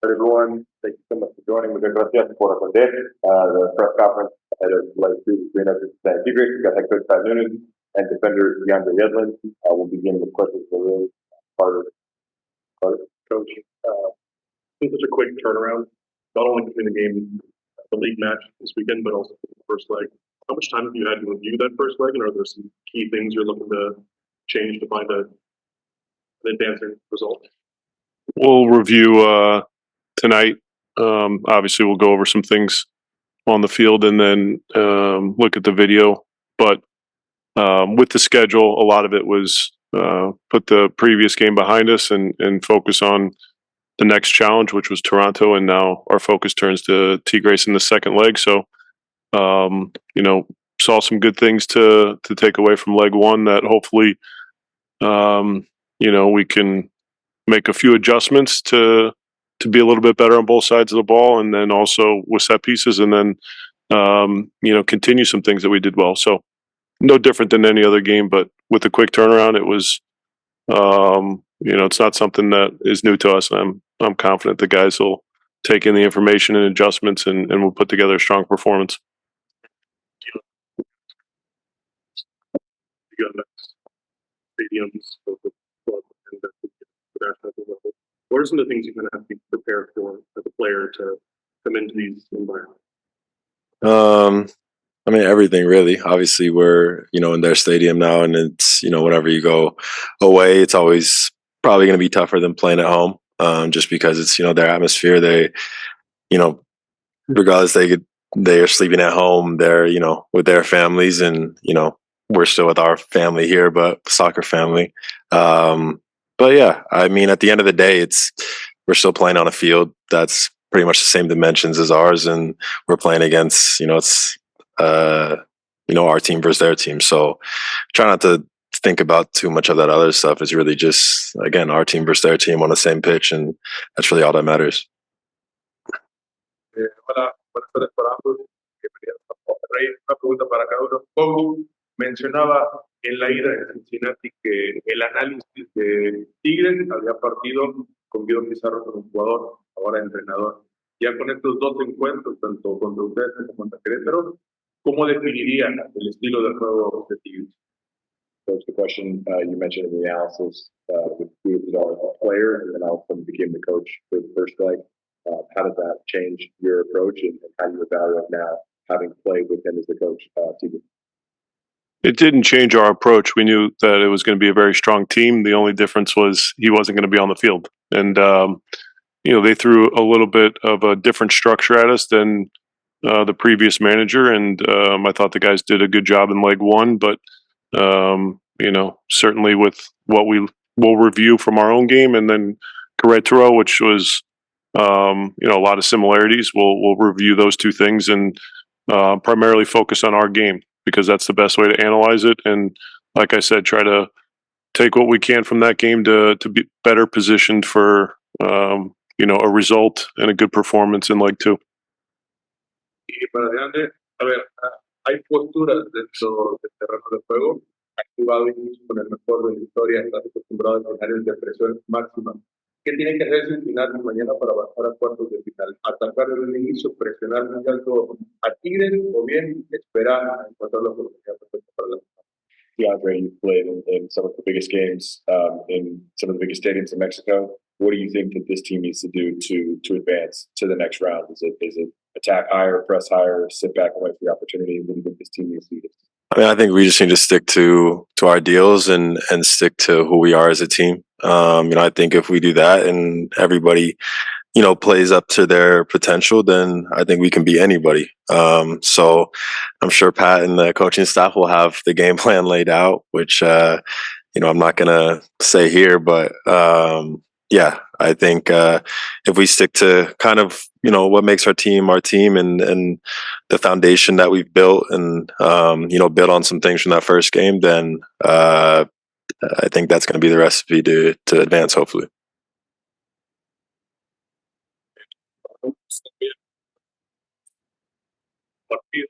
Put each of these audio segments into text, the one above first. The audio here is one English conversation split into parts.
Everyone, thank you so much for joining. Muchas gracias por atender the press conference ahead of leg 2 between FC Cincinnati Tigres. We've got head coach Noonan and defender DeAndre Yedlin. We'll begin with questions for really Carter. Coach, it's such a quick turnaround, not only between the game, the league match this weekend, but also the first leg. How much time have you had to review that first leg, and are there some key things you're looking to change to find an advancing result? We'll review tonight. Obviously, we'll go over some things on the field and then look at the video. But with the schedule, a lot of it was put the previous game behind us and focus on the next challenge, which was Toronto. And now our focus turns to Tigres in the second leg. So, saw some good things to take away from leg 1 that hopefully, we can make a few adjustments to be a little bit better on both sides of the ball, and then also with set pieces, and then continue some things that we did well. So no different than any other game, but with a quick turnaround, it was it's not something that is new to us. I'm confident the guys will take in the information and adjustments, and we'll put together a strong performance. You got stadiums for the club and the national level. What are some of the things you're going to have to be prepared for as a player to come into these environments? Everything really. Obviously, we're in their stadium now, and it's whenever you go away, it's always probably going to be tougher than playing at home, just because it's their atmosphere. They, regardless, they are sleeping at home. They're with their families, and we're still with our family here, but soccer family. But yeah, at the end of the day, we're still playing on a field that's pretty much the same dimensions as ours, and we're playing against our team versus their team. So try not to think about too much of that other stuff. It's really just, again, our team versus their team on the same pitch, and that's really all that matters. Hola, buenas tardes para ambos. Bienvenidos a Monterrey. Una pregunta para cada uno. Coach mencionaba en la ida de Cincinnati que el análisis de Tigres había partido con Pizarra como jugador, ahora entrenador. Ya con estos dos encuentros, tanto contra ustedes como contra Querétaro, ¿cómo definirían el estilo de juego de Tigres? So the question you mentioned in the analysis with Pizarra as a player, and then all of a sudden became the coach for the first leg. How did that change your approach, and how do you evaluate now having played with him as the coach, Tigres? It didn't change our approach. We knew that it was going to be a very strong team. The only difference was he wasn't going to be on the field. And, they threw a little bit of a different structure at us than the previous manager. And I thought the guys did a good job in leg 1. But, certainly with what we'll review from our own game, and then Querétaro, which was, a lot of similarities, we'll review those two things and primarily focus on our game, because that's the best way to analyze it. And like I said, try to take what we can from that game to be better positioned for, a result and a good performance in leg 2. Y para adelante, hay posturas dentro del terreno de juego. Has jugado incluso con el mejor de la historia, estás acostumbrado a escenarios de presión máxima. ¿Qué tiene que hacer Cincinnati mañana para avanzar a cuartos de final? ¿Atacar desde el inicio, presionar muy alto a Tigres, o bien esperar a encontrar la oportunidad perfecta para la final? DeAndre, you've played in some of the biggest games in some of the biggest stadiums in Mexico. What do you think that this team needs to do to advance to the next round? Is it attack higher, press higher, sit back and wait for the opportunity? What do you think this team needs to do? I think we just need to stick to our deals and stick to who we are as a team. I think if we do that and everybody, plays up to their potential, then I think we can beat anybody. So I'm sure Pat and the coaching staff will have the game plan laid out, which, I'm not going to say here, but yeah, I think if we stick to kind of, what makes our team, and the foundation that we've built, and, build on some things from that first game, then I think that's going to be the recipe to advance, hopefully. Partido.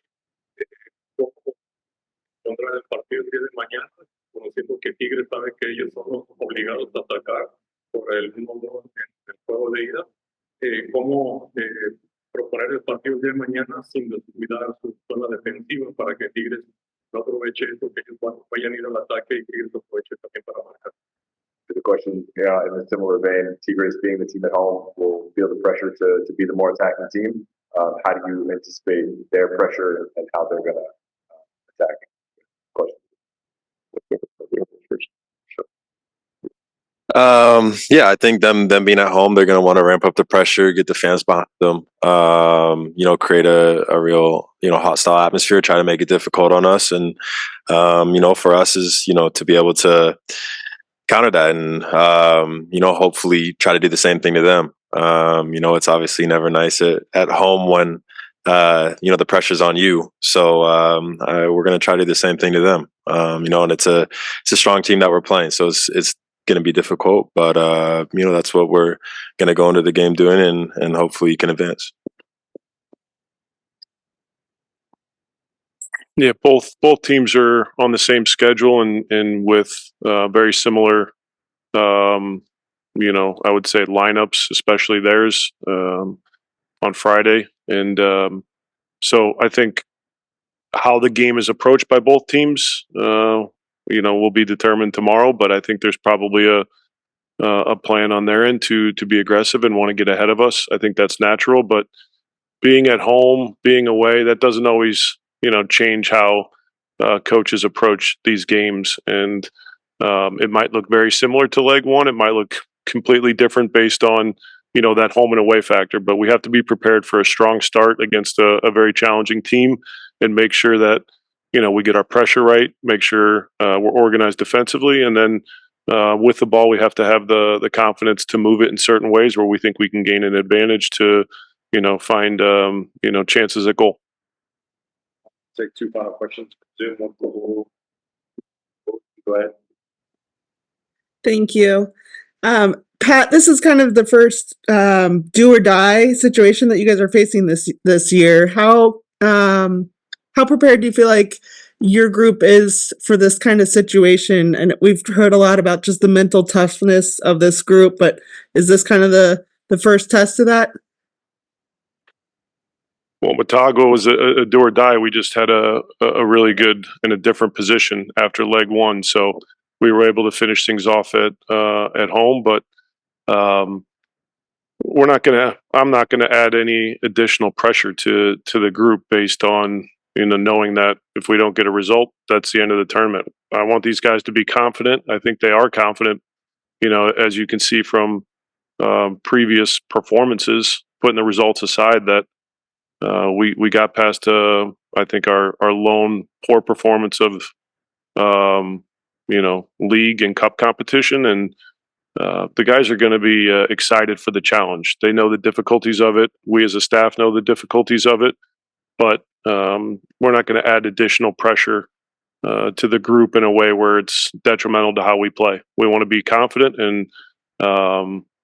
Contra el partido que es de mañana, conociendo que Tigres sabe que ellos son los obligados a atacar por el mismo modo en el juego de ida. cómo proponer el partido de mañana sin descuidar su zona defensiva para que Tigres no aproveche eso, que ellos vayan a ir al ataque y Tigres aproveche también para marcar. The question, yeah, in a similar vein, Tigres being the team at home will feel the pressure to be the more attacking team. How do you anticipate their pressure and how they're going to attack? Question. Yeah, I think them being at home, they're going to want to ramp up the pressure, get the fans behind them, create a real, hostile atmosphere, try to make it difficult on us. And, for us is, to be able to counter that and, hopefully try to do the same thing to them. It's obviously never nice at home when, the pressure's on you. So we're going to try to do the same thing to them. And it's a strong team that we're playing. So it's going to be difficult, but that's what we're going to go into the game doing, and hopefully you can advance. Yeah, both teams are on the same schedule and with very similar, I would say lineups, especially theirs on Friday. And so I think how the game is approached by both teams, will be determined tomorrow. But I think there's probably a plan on their end to be aggressive and want to get ahead of us. I think that's natural. But being at home, being away, that doesn't always change how coaches approach these games. And it might look very similar to leg one. It might look completely different based on that home and away factor. But we have to be prepared for a strong start against a very challenging team and make sure that we get our pressure right, make sure we're organized defensively, and then with the ball, we have to have the confidence to move it in certain ways where we think we can gain an advantage to, find, chances at goal. Take two final questions. Zoom, one for go ahead. Thank you. Pat, this is kind of the first do or die situation that you guys are facing this year. How prepared do you feel like your group is for this kind of situation? And we've heard a lot about just the mental toughness of this group, but is this kind of the first test of that? Well, Matago was a do or die. We just had a really good in a different position after leg one, so we were able to finish things off at home. But I'm not gonna add any additional pressure to the group based on knowing that if we don't get a result, that's the end of the tournament. I want these guys to be confident. I think they are confident. As you can see from previous performances, putting the results aside, that we got past I think our lone poor performance of league and cup competition, and the guys are going to be excited for the challenge. They know the difficulties of it. We as a staff know the difficulties of it, but we're not going to add additional pressure to the group in a way where it's detrimental to how we play. We want to be confident and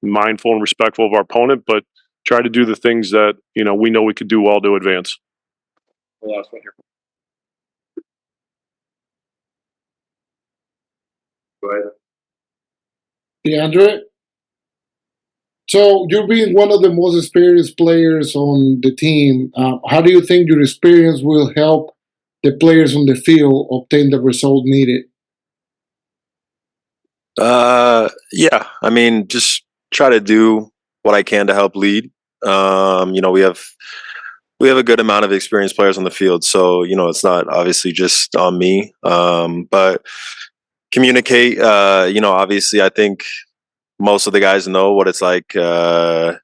mindful and respectful of our opponent, but try to do the things that we know we could do well to advance. The last one here. Go ahead. DeAndre, so you're being one of the most experienced players on the team. How do you think your experience will help the players on the field obtain the result needed? Yeah, I mean, just try to do what I can to help lead. We have a good amount of experienced players on the field, so it's not obviously just on me. But communicate. Obviously, I think most of the guys know what it's like to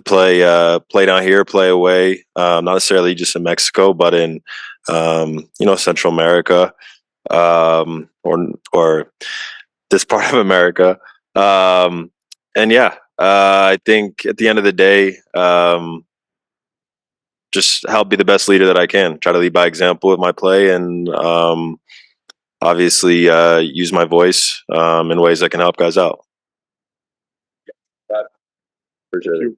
play down here, play away. Not necessarily just in Mexico, but in Central America or this part of America. And yeah, I think at the end of the day, just help be the best leader that I can. Try to lead by example with my play, and obviously use my voice in ways that can help guys out. For sure.